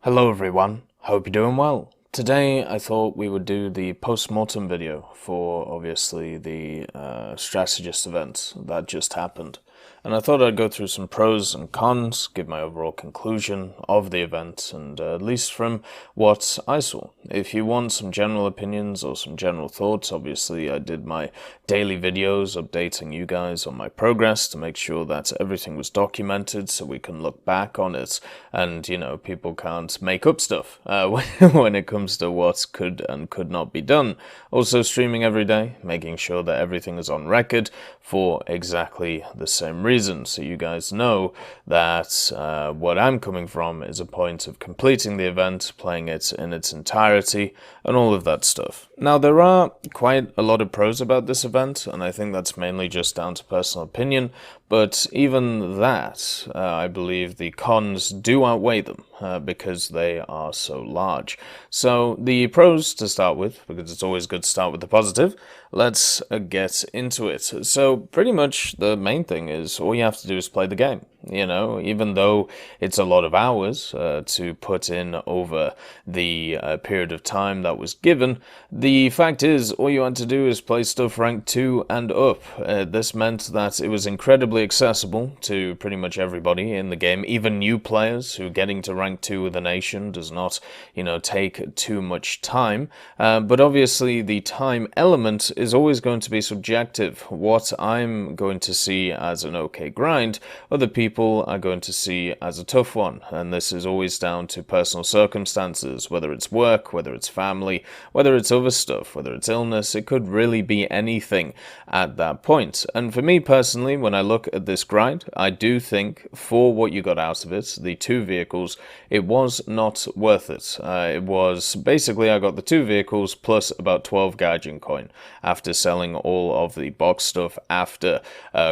Hello everyone, hope you're doing well. Today I thought we would do the post-mortem video for obviously the Strategist event that just happened. And I thought I'd go through some pros and cons, give my overall conclusion of the event, and at least from what I saw. If you want some general opinions or some general thoughts, obviously I did my daily videos updating you guys on my progress to make sure that everything was documented so we can look back on it and, you know, people can't make up stuff when it comes to what could and could not be done. Also streaming every day, making sure that everything is on record for exactly the same reason, so you guys know that what I'm coming from is a point of completing the event, playing it in its entirety, and all of that stuff. Now, there are quite a lot of pros about this event, and I think that's mainly just down to personal opinion, but even that, I believe the cons do outweigh them, because they are so large. So, the pros to start with, because it's always good to start with the positive, let's get into it. So, pretty much the main thing is all you have to do is play the game. You know, even though it's a lot of hours to put in over the period of time that was given, the fact is all you had to do is play stuff ranked 2 and up. This meant that it was incredibly accessible to pretty much everybody in the game, even new players who getting to rank 2 with a nation does not, you know, take too much time. But obviously the time element is always going to be subjective. What I'm going to see as an okay grind, other people are going to see as a tough one, and this is always down to personal circumstances, whether it's work, whether it's family, whether it's other stuff, whether it's illness. It could really be anything at that point. And for me personally, when I look at this grind, I do think for what you got out of it, the 2 vehicles, it was not worth it. It was basically I got the 2 vehicles plus about 12 Gaijin coin after selling all of the box stuff after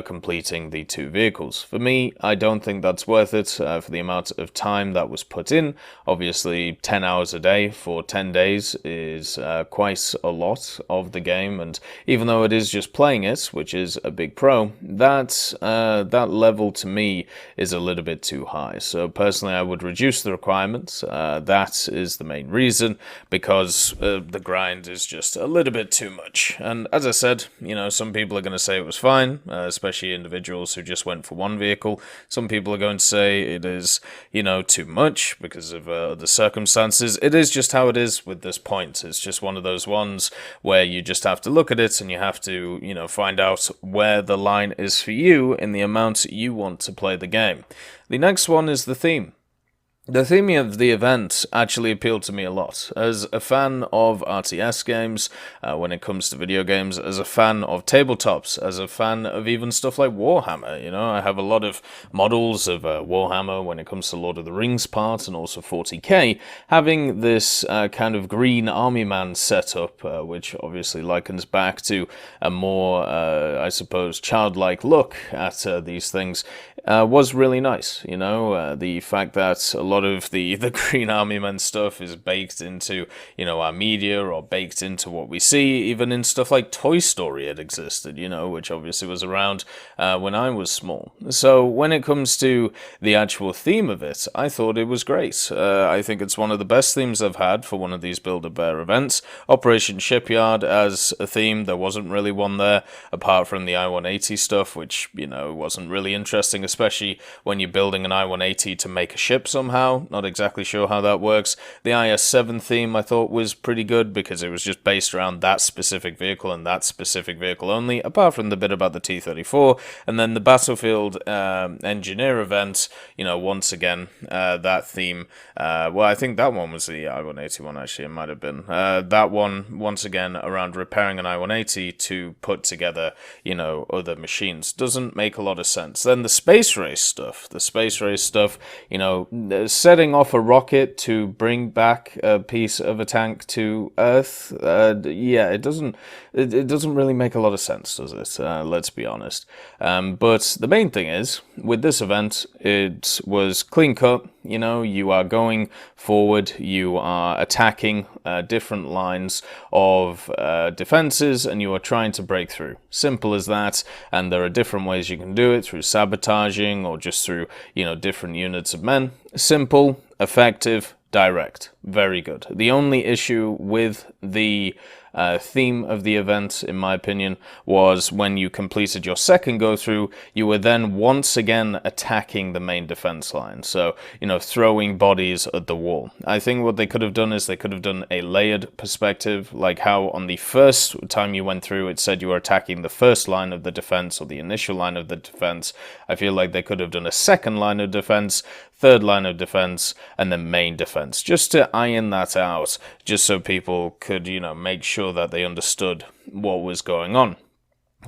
completing the 2 vehicles. For me, I don't think that's worth it for the amount of time that was put in. Obviously, 10 hours a day for 10 days is quite a lot of the game, and even though it is just playing it, which is a big pro, that level to me is a little bit too high. So personally, I would reduce the requirements. That is the main reason, because the grind is just a little bit too much. And as I said, you know, some people are going to say it was fine, especially individuals who just went for 1 vehicle. Some people are going to say it is, you know, too much because of the circumstances. It is just how it is with this point. It's just one of those ones where you just have to look at it and you have to, you know, find out where the line is for you in the amount you want to play the game. The next one is the theme. The theme of the event actually appealed to me a lot. As a fan of RTS games, when it comes to video games, as a fan of tabletops, as a fan of even stuff like Warhammer, you know, I have a lot of models of Warhammer when it comes to Lord of the Rings part and also 40k, having this kind of green army man setup, which obviously likens back to a more, I suppose, childlike look at these things, was really nice. You know, the fact that a lot of the Green Army Men stuff is baked into, you know, our media or baked into what we see. Even in stuff like Toy Story it existed, you know, which obviously was around when I was small. So when it comes to the actual theme of it, I thought it was great. I think it's one of the best themes I've had for one of these Build-A-Bear events. Operation Shipyard as a theme, there wasn't really one there, apart from the I-180 stuff, which, you know, wasn't really interesting, especially when you're building an I-180 to make a ship somehow. Not exactly sure how that works. The IS-7 theme I thought was pretty good because it was just based around that specific vehicle and that specific vehicle only, apart from the bit about the T-34. And then the Battlefield Engineer event, you know, once again, that theme, well, I think that one was the I-180 one, actually, it might have been. That one, once again, around repairing an I-180 to put together, you know, other machines. Doesn't make a lot of sense. Then the space race stuff, you know, setting off a rocket to bring back a piece of a tank to Earth, yeah, it doesn't really make a lot of sense, does it? Let's be honest. But the main thing is, with this event, it was clean cut. You know, you are going forward, you are attacking different lines of defenses, and you are trying to break through. Simple as that, and there are different ways you can do it, through sabotaging or just through, you know, different units of men. Simple, effective, direct, very good. The only issue with the theme of the event, in my opinion, was when you completed your second go-through, you were then once again attacking the main defense line. So, throwing bodies at the wall. I think what they could have done is they could have done a layered perspective, like how on the first time you went through, it said you were attacking the first line of the defense or the initial line of the defense. I feel like they could have done a second line of defense, third line of defense, and then main defense, just to iron that out, just so people could, make sure that they understood what was going on.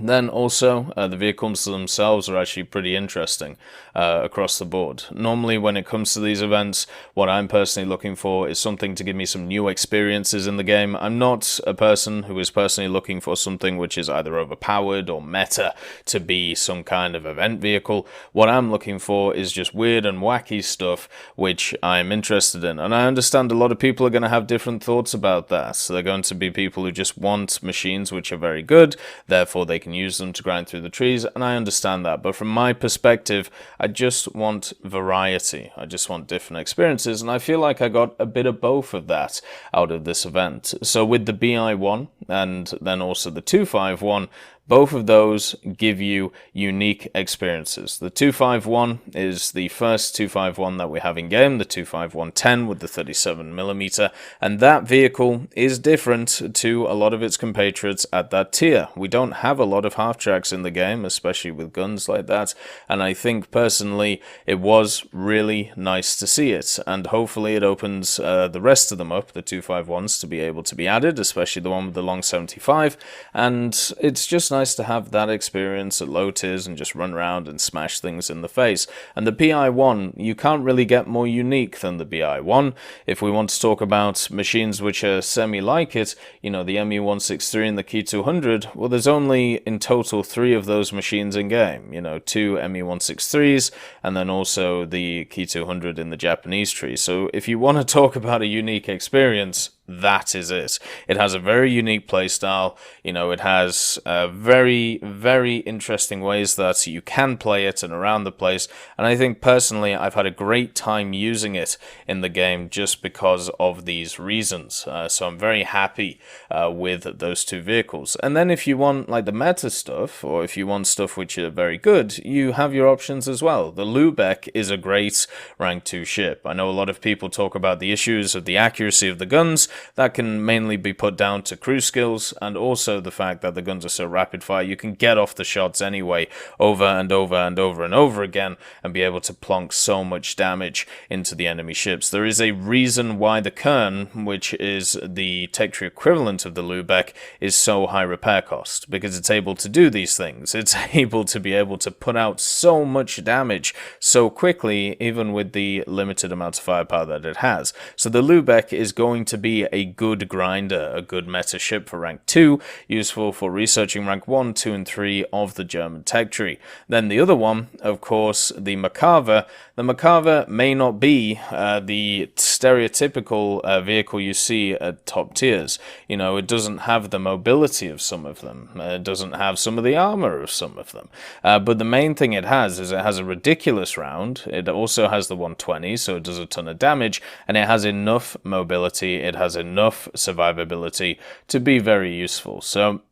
Then also, the vehicles themselves are actually pretty interesting across the board. Normally, when it comes to these events, what I'm personally looking for is something to give me some new experiences in the game. I'm not a person who is personally looking for something which is either overpowered or meta to be some kind of event vehicle. What I'm looking for is just weird and wacky stuff which I'm interested in. And I understand a lot of people are going to have different thoughts about that. So they're going to be people who just want machines which are very good, therefore they can use them to grind through the trees, and I understand that. But from my perspective, I just want variety. I just want different experiences, and I feel like I got a bit of both of that out of this event. So with the BI1 and then also the 251, both of those give you unique experiences. The 251 is the first 251 that we have in game, the 25110 with the 37mm, and that vehicle is different to a lot of its compatriots at that tier. We don't have a lot of half-tracks in the game, especially with guns like that, and I think personally it was really nice to see it, and hopefully it opens the rest of them up, the 251s, to be able to be added, especially the one with the long 75, and it's just nice to have that experience at low tiers and just run around and smash things in the face. And the BI1, you can't really get more unique than the BI1. If we want to talk about machines which are semi-like it, the ME163 and the Key 200, well, there's only in total 3 of those machines in game. 2 ME163s and then also the Key 200 in the Japanese tree. So if you want to talk about a unique experience, that is it. It has a very unique playstyle. It has very, very interesting ways that you can play it and around the place. And I think personally, I've had a great time using it in the game just because of these reasons. So I'm very happy with those 2 vehicles. And then if you want like the meta stuff, or if you want stuff which are very good, you have your options as well. The Lübeck is a great rank 2 ship. I know a lot of people talk about the issues of the accuracy of the guns. That can mainly be put down to crew skills and also the fact that the guns are so rapid fire. You can get off the shots anyway over and over and over and over again and be able to plonk so much damage into the enemy ships. There is a reason why the Kern, which is the tech tree equivalent of the Lübeck, is so high repair cost, because it's able to do these things. It's able to put out so much damage so quickly, even with the limited amount of firepower that it has. So the Lübeck is going to be a good grinder, a good meta ship for rank 2, useful for researching rank 1, 2, and 3 of the German tech tree. Then the other one, of course, the Macabre. The Macabre may not be the stereotypical vehicle you see at top tiers. It doesn't have the mobility of some of them. It doesn't have some of the armor of some of them. But the main thing it has is it has a ridiculous round. It also has the 120, so it does a ton of damage, and it has enough mobility, it has enough survivability to be very useful. So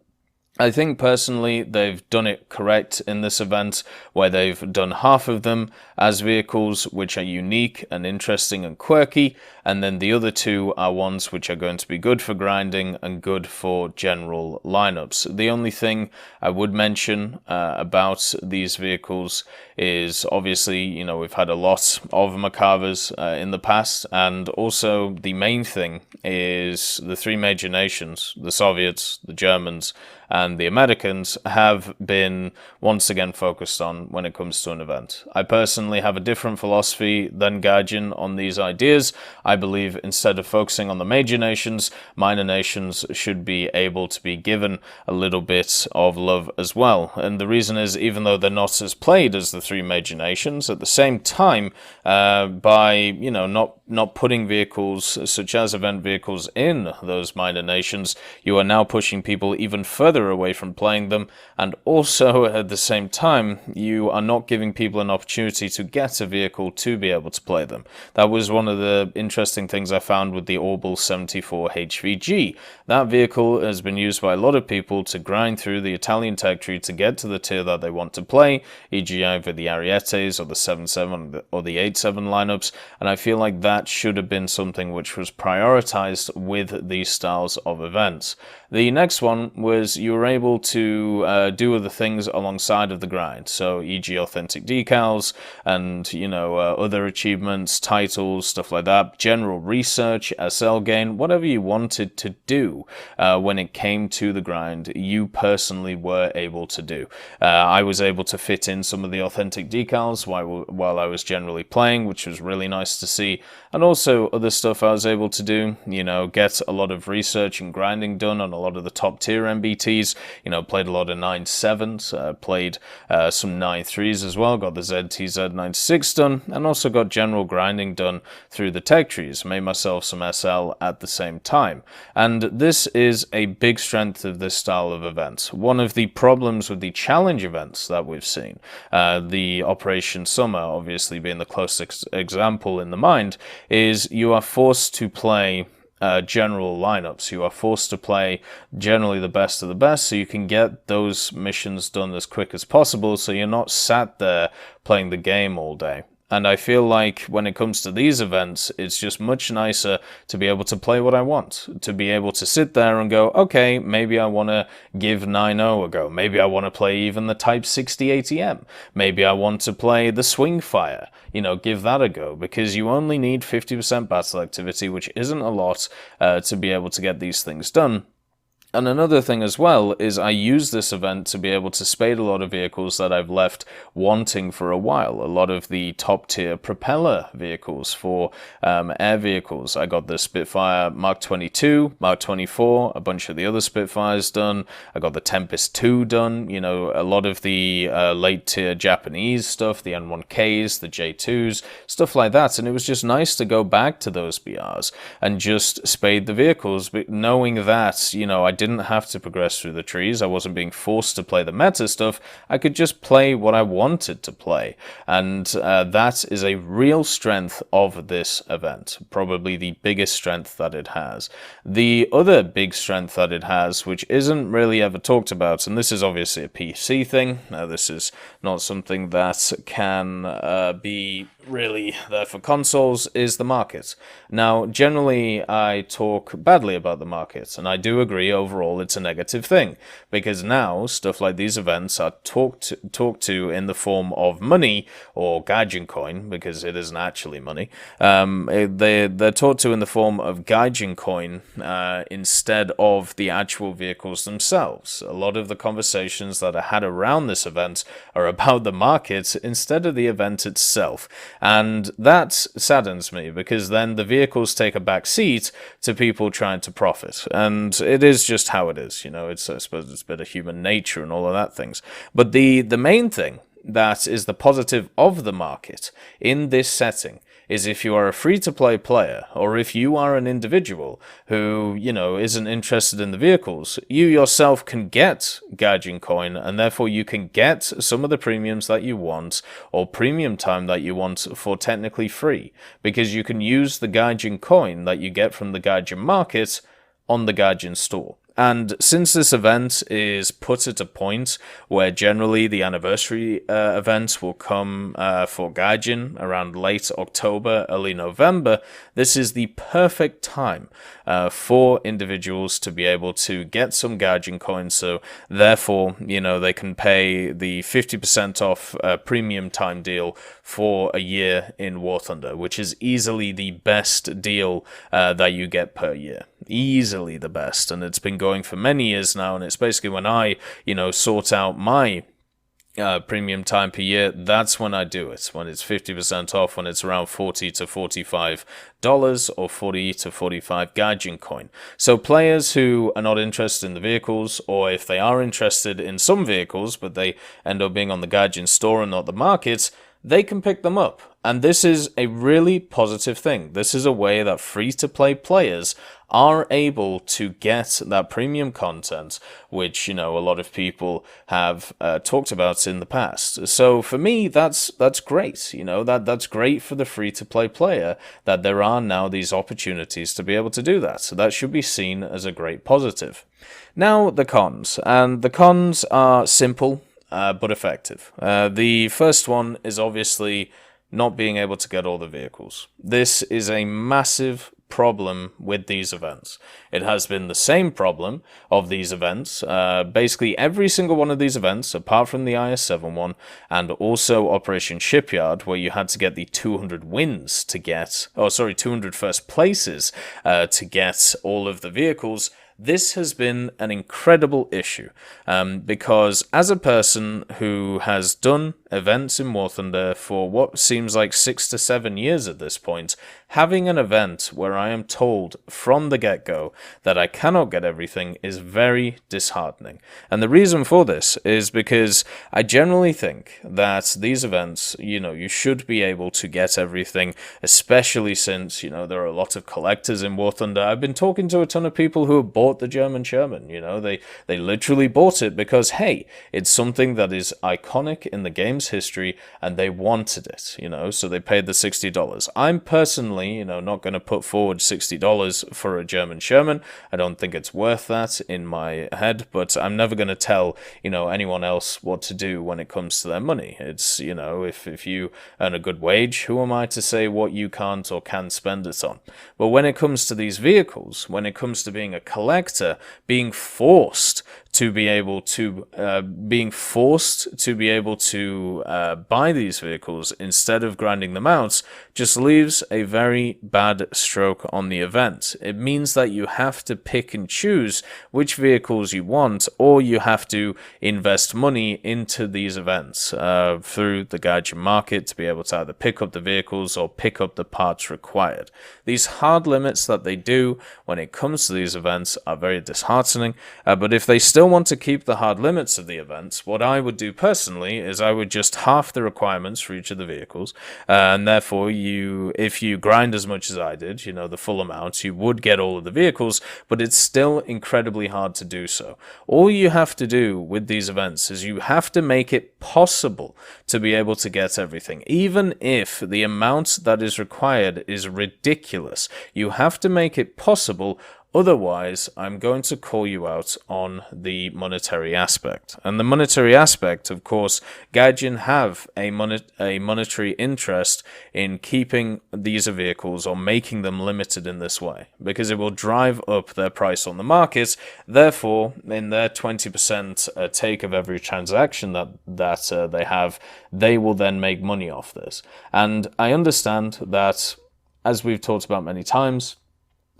I think personally they've done it correct in this event, where they've done half of them as vehicles which are unique and interesting and quirky, and then the other 2 are ones which are going to be good for grinding and good for general lineups. The only thing I would mention about these vehicles is obviously, we've had a lot of Macabres in the past, and also the main thing is the 3 major nations, the Soviets, the Germans, and the Americans, have been once again focused on when it comes to an event. I personally have a different philosophy than Gaijin on these ideas. I believe instead of focusing on the major nations, minor nations should be able to be given a little bit of love as well. And the reason is, even though they're not as played as the 3 major nations, at the same time, by not putting vehicles such as event vehicles in those minor nations, you are now pushing people even further away from playing them, and also at the same time you are not giving people an opportunity to get a vehicle to be able to play them. That was one of the interesting interesting things I found with the Orbal 74 HVG. That vehicle has been used by a lot of people to grind through the Italian tech tree to get to the tier that they want to play, e.g. either the Arietes or the 7-7 or the 8-7 lineups, and I feel like that should have been something which was prioritized with these styles of events. The next one was you were able to do other things alongside of the grind, so e.g. authentic decals and, you know, other achievements, titles, stuff like that, general research, SL gain, whatever you wanted to do when it came to the grind, you personally were able to do. I was able to fit in some of the authentic decals while I was generally playing, which was really nice to see, and also other stuff I was able to do, you know, get a lot of research and grinding done on a lot of the top tier MBTs, you know, played a lot of 9.7s, played some 9.3s as well, got the ZTZ 96 done, and also got general grinding done through the tech trees, made myself some SL at the same time. And this is a big strength of this style of events. One of the problems with the challenge events that we've seen, the Operation Summer obviously being the closest example in the mind, is you are forced to play general lineups. You are forced to play generally the best of the best so you can get those missions done as quick as possible so you're not sat there playing the game all day. And I feel like when it comes to these events, it's just much nicer to be able to play what I want. To be able to sit there and go, okay, maybe I want to give 9.0 a go. Maybe I want to play even the Type 60 ATM. Maybe I want to play the Swing Fire. You know, give that a go. Because you only need 50% battle activity, which isn't a lot, to be able to get these things done. And another thing as well is I use this event to be able to spade a lot of vehicles that I've left wanting for a while. A lot of the top tier propeller vehicles for air vehicles. I got the Spitfire Mark 22, Mark 24, a bunch of the other Spitfires done. I got the Tempest 2 done. You know, a lot of the late tier Japanese stuff, the N1Ks, the J2s, stuff like that. And it was just nice to go back to those BRs and just spade the vehicles, but knowing that, you know, I didn't have to progress through the trees. I wasn't being forced to play the meta stuff. I could just play what I wanted to play. And that is a real strength of this event. Probably the biggest strength that it has. The other big strength that it has, which isn't really ever talked about, and this is obviously a PC thing. This is not something that can be really there for consoles, is the market. Now, generally, I talk badly about the market, and I do agree overall it's a negative thing, because now stuff like these events are talked to in the form of money, or Gaijin coin, because it isn't actually money. They're talked to in the form of Gaijin coin instead of the actual vehicles themselves. A lot of the conversations that are had around this event are about the market instead of the event itself. And that saddens me, because then the vehicles take a back seat to people trying to profit. And it is just how it is, you know, I suppose it's a bit of human nature and all of that things. But the main thing that is the positive of the market in this setting is if you are a free-to-play player, or if you are an individual who, you know, isn't interested in the vehicles, you yourself can get Gaijin coin, and therefore you can get some of the premiums that you want, or premium time that you want, for technically free, because you can use the Gaijin coin that you get from the Gaijin market on the Gaijin store. And since this event is put at a point where generally the anniversary events will come for Gaijin around late October, early November, this is the perfect time for individuals to be able to get some Gaijin coins. So therefore, you know, they can pay the 50% off premium time deal for a year in War Thunder, which is easily the best deal that you get per year. Easily the best, and it's been going for many years now, and it's basically when I, you know, sort out my premium time per year, that's when I do it, when it's 50% off, when it's around $40 to $45 or 40 to 45 Gaijin coin. So players who are not interested in the vehicles, or if they are interested in some vehicles but they end up being on the Gaijin store and not the market, they can pick them up. And this is a really positive thing. This is a way that free-to-play players are able to get that premium content, which, a lot of people have talked about in the past. So for me, that's great. That's great for the free-to-play player, that there are now these opportunities to be able to do that. So that should be seen as a great positive. Now, the cons. And the cons are simple, but effective. The first one is obviously not being able to get all the vehicles. This is a massive problem with these events. It has been the same problem of these events. Basically, every single one of these events, apart from the IS-7 one, and also Operation Shipyard, where you had to get the 200 wins to get, 200 first places to get all of the vehicles. This has been an incredible issue, because as a person who has done events in War Thunder for what seems like 6 to 7 years at this point, having an event where I am told from the get-go that I cannot get everything is very disheartening. And the reason for this is because I generally think that these events, you should be able to get everything, especially since, there are a lot of collectors in War Thunder. I've been talking to a ton of people who have bought the German Sherman. They literally bought it because, hey, it's something that is iconic in the game's history and they wanted it, so they paid the $60. I'm personally, not going to put forward $60 for a German Sherman. I don't think it's worth that in my head, but I'm never going to tell, anyone else what to do when it comes to their money. It's, if you earn a good wage, who am I to say what you can't or can spend it on? But when it comes to these vehicles, when it comes to being a collector, being forced to be able to buy these vehicles instead of grinding them out just leaves a very bad stroke on the event. It means that you have to pick and choose which vehicles you want, or you have to invest money into these events through the Gaijin market to be able to either pick up the vehicles or pick up the parts required. These hard limits that they do when it comes to these events are very disheartening, but if they still want to keep the hard limits of the events, what I would do personally is I would just half the requirements for each of the vehicles, and therefore if you grind as much as I did, the full amount, you would get all of the vehicles, but it's still incredibly hard to do so. All you have to do with these events is you have to make it possible to be able to get everything, even if the amount that is required is ridiculous. You have to make it possible. Otherwise, I'm going to call you out on the monetary aspect. And the monetary aspect, of course, Gaijin have a monetary interest in keeping these vehicles or making them limited in this way, because it will drive up their price on the market. Therefore, in their 20% take of every transaction that they have, they will then make money off this. And I understand that, as we've talked about many times,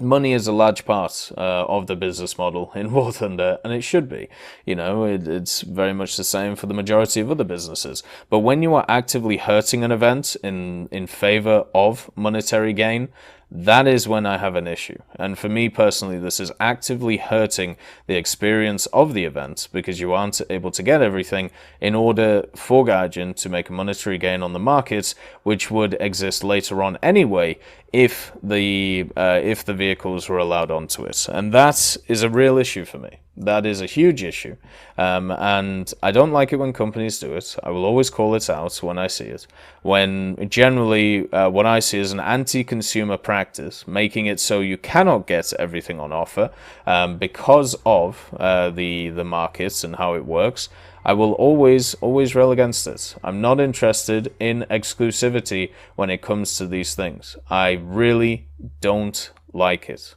money is a large part of the business model in War Thunder, and it should be. It's very much the same for the majority of other businesses. But when you are actively hurting an event in favor of monetary gain, that is when I have an issue. And for me personally, this is actively hurting the experience of the event, because you aren't able to get everything in order for Gaijin to make a monetary gain on the market, which would exist later on anyway if the vehicles were allowed onto it. And that is a real issue for me. That is a huge issue, and I don't like it when companies do it. I will always call it out when I see it. When generally what I see is an anti-consumer practice, making it so you cannot get everything on offer because of the markets and how it works. I will always rail against it. I'm not interested in exclusivity when it comes to these things. I really don't like it.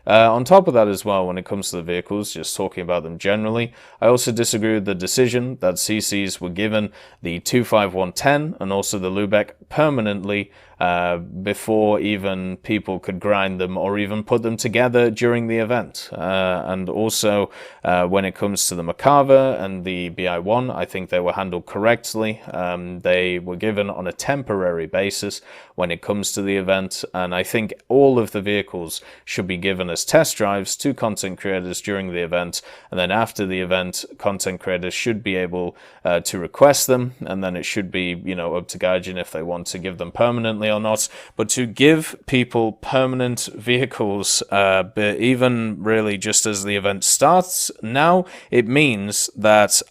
On top of that as well, when it comes to the vehicles, just talking about them generally, I also disagree with the decision that CCs were given the 25110 and also the Lubeck permanently before even people could grind them or even put them together during the event. And also, when it comes to the Macabre and the BI1, I think they were handled correctly. They were given on a temporary basis when it comes to the event, and I think all of the vehicles should be given as test drives to content creators during the event, and then after the event, content creators should be able to request them, and then it should be, up to Gaijin if they want to give them permanently or not. But to give people permanent vehicles, but even really just as the event starts now, it means that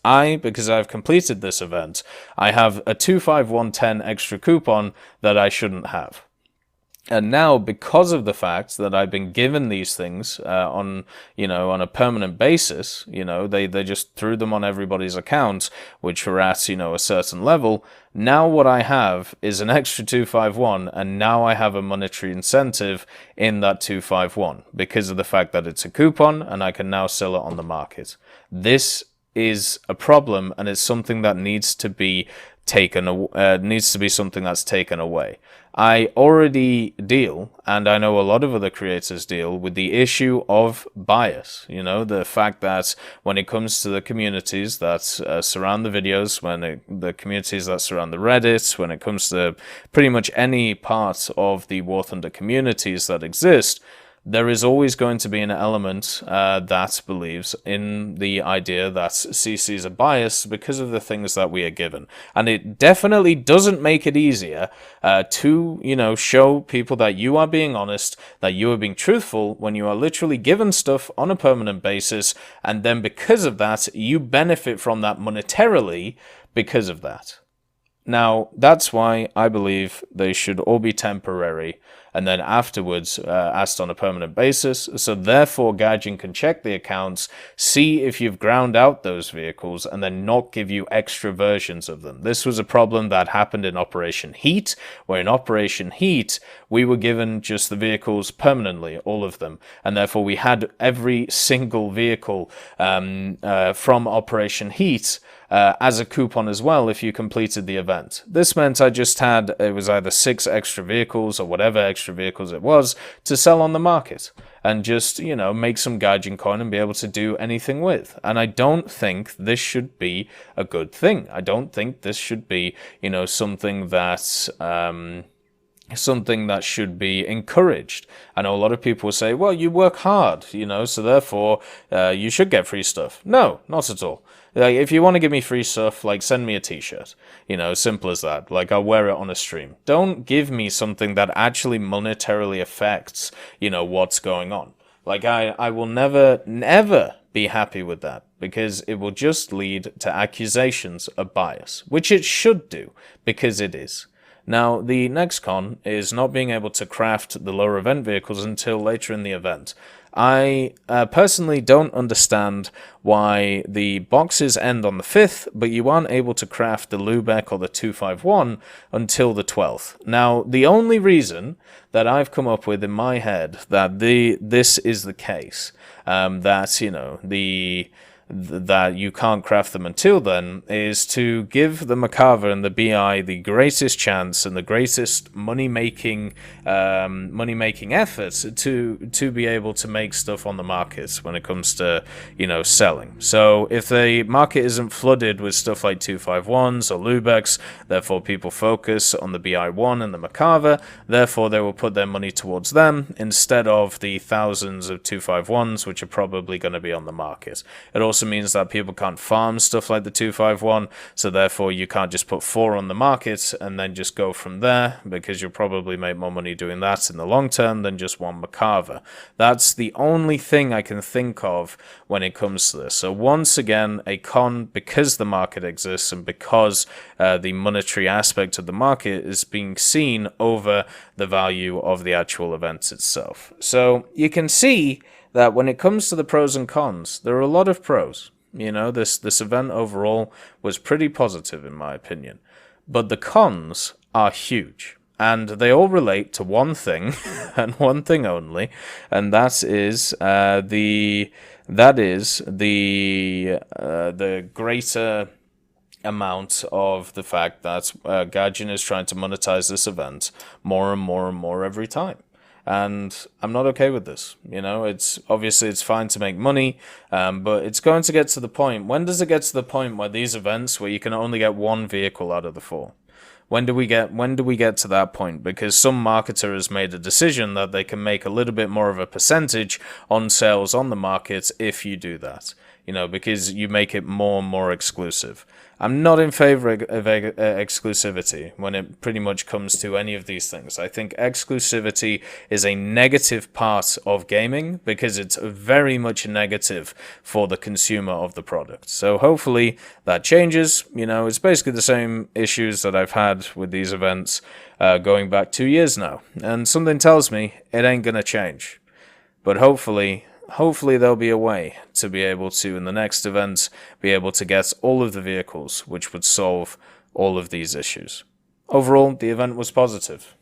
because I've completed this event, I have a 25110 extra coupon that I shouldn't have. And now, because of the fact that I've been given these things on a permanent basis, they just threw them on everybody's account, which were at, a certain level. Now what I have is an extra 251, and now I have a monetary incentive in that 251 because of the fact that it's a coupon and I can now sell it on the market. This is a problem, and it's something that needs to be something that's taken away. I already deal, and I know a lot of other creators deal with the issue of bias. The fact that when it comes to the communities that surround the videos, the communities that surround the Reddit, when it comes to pretty much any part of the War Thunder communities that exist, there is always going to be an element that believes in the idea that CCs are biased because of the things that we are given. And it definitely doesn't make it easier to, show people that you are being honest, that you are being truthful when you are literally given stuff on a permanent basis, and then because of that, you benefit from that monetarily because of that. Now, that's why I believe they should all be temporary and then afterwards asked on a permanent basis. So therefore, Gaijin can check the accounts, see if you've ground out those vehicles, and then not give you extra versions of them. This was a problem that happened in Operation Heat, where in Operation Heat, we were given just the vehicles permanently, all of them. And therefore, we had every single vehicle from Operation Heat as a coupon as well if you completed the event. This meant I just had, it was either 6 extra vehicles or whatever extra vehicles it was to sell on the market and just, make some Gaijin coin and be able to do anything with. And I don't think this should be a good thing. I don't think this should be, something that should be encouraged. I know a lot of people say, well, you work hard, so therefore you should get free stuff. No, not at all. Like, if you want to give me free stuff, send me a t-shirt. Simple as that. I'll wear it on a stream. Don't give me something that actually monetarily affects, what's going on. I will never be happy with that, because it will just lead to accusations of bias, which it should do, because it is. Now, the next con is not being able to craft the lower event vehicles until later in the event. I personally don't understand why the boxes end on the 5th, but you aren't able to craft the Lubeck or the 251 until the 12th. Now, the only reason that I've come up with in my head that this is the case, that you can't craft them until then, is to give the Macabre and the BI the greatest chance and the greatest money-making efforts to be able to make stuff on the market when it comes to, selling. So if the market isn't flooded with stuff like 251s or Lubecks, therefore people focus on the BI1 and the Macabre, therefore they will put their money towards them instead of the thousands of 251s which are probably going to be on the market. It also means that people can't farm stuff like the 251, so therefore you can't just put 4 on the market and then just go from there, because you'll probably make more money doing that in the long term than just one Macabre. That's the only thing I can think of when it comes to this. So once again, a con because the market exists and because the monetary aspect of the market is being seen over the value of the actual event itself. So you can see that when it comes to the pros and cons, there are a lot of pros. This event overall was pretty positive in my opinion. But the cons are huge. And they all relate to one thing, and one thing only, and that is the greater amount of the fact that Gaijin is trying to monetize this event more and more and more every time. And I'm not okay with this. You know, it's obviously it's fine to make money, but it's going to get to the point. When does it get to the point where these events where you can only get one vehicle out of the four? When do we get to that point? Because some marketer has made a decision that they can make a little bit more of a percentage on sales on the market if you do that. You know, because you make it more and more exclusive. I'm not in favor of exclusivity when it pretty much comes to any of these things. I think exclusivity is a negative part of gaming because it's very much negative for the consumer of the product. So hopefully that changes. You know, it's basically the same issues that I've had with these events going back 2 years now. And something tells me it ain't going to change. But hopefully there'll be a way to be able to, in the next event, be able to get all of the vehicles, which would solve all of these issues. Overall, the event was positive.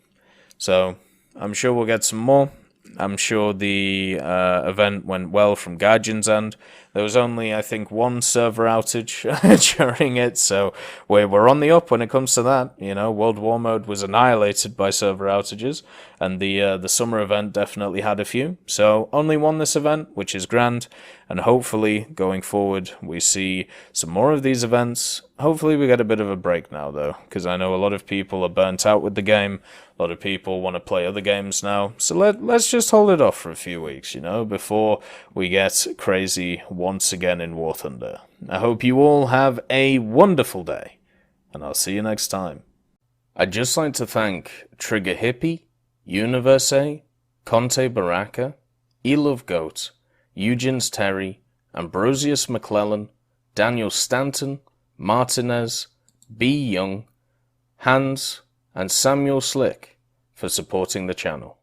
So, I'm sure we'll get some more. I'm sure the event went well from Gaijin's end. There was only, I think, one server outage during it, so we're on the up when it comes to that. You know, World War Mode was annihilated by server outages, and the summer event definitely had a few. So only won this event, which is grand, and hopefully going forward we see some more of these events. Hopefully we get a bit of a break now, though, because I know a lot of people are burnt out with the game. A lot of people want to play other games now, so let's just hold it off for a few weeks, you know, before we get crazy once again in War Thunder. I hope you all have a wonderful day, and I'll see you next time. I'd just like to thank Trigger Hippie, Universe, Conte Baraka, Elove Goat, Eugens Terry, Ambrosius McClellan, Daniel Stanton, Martinez, B. Young, Hans, and Samuel Slick for supporting the channel.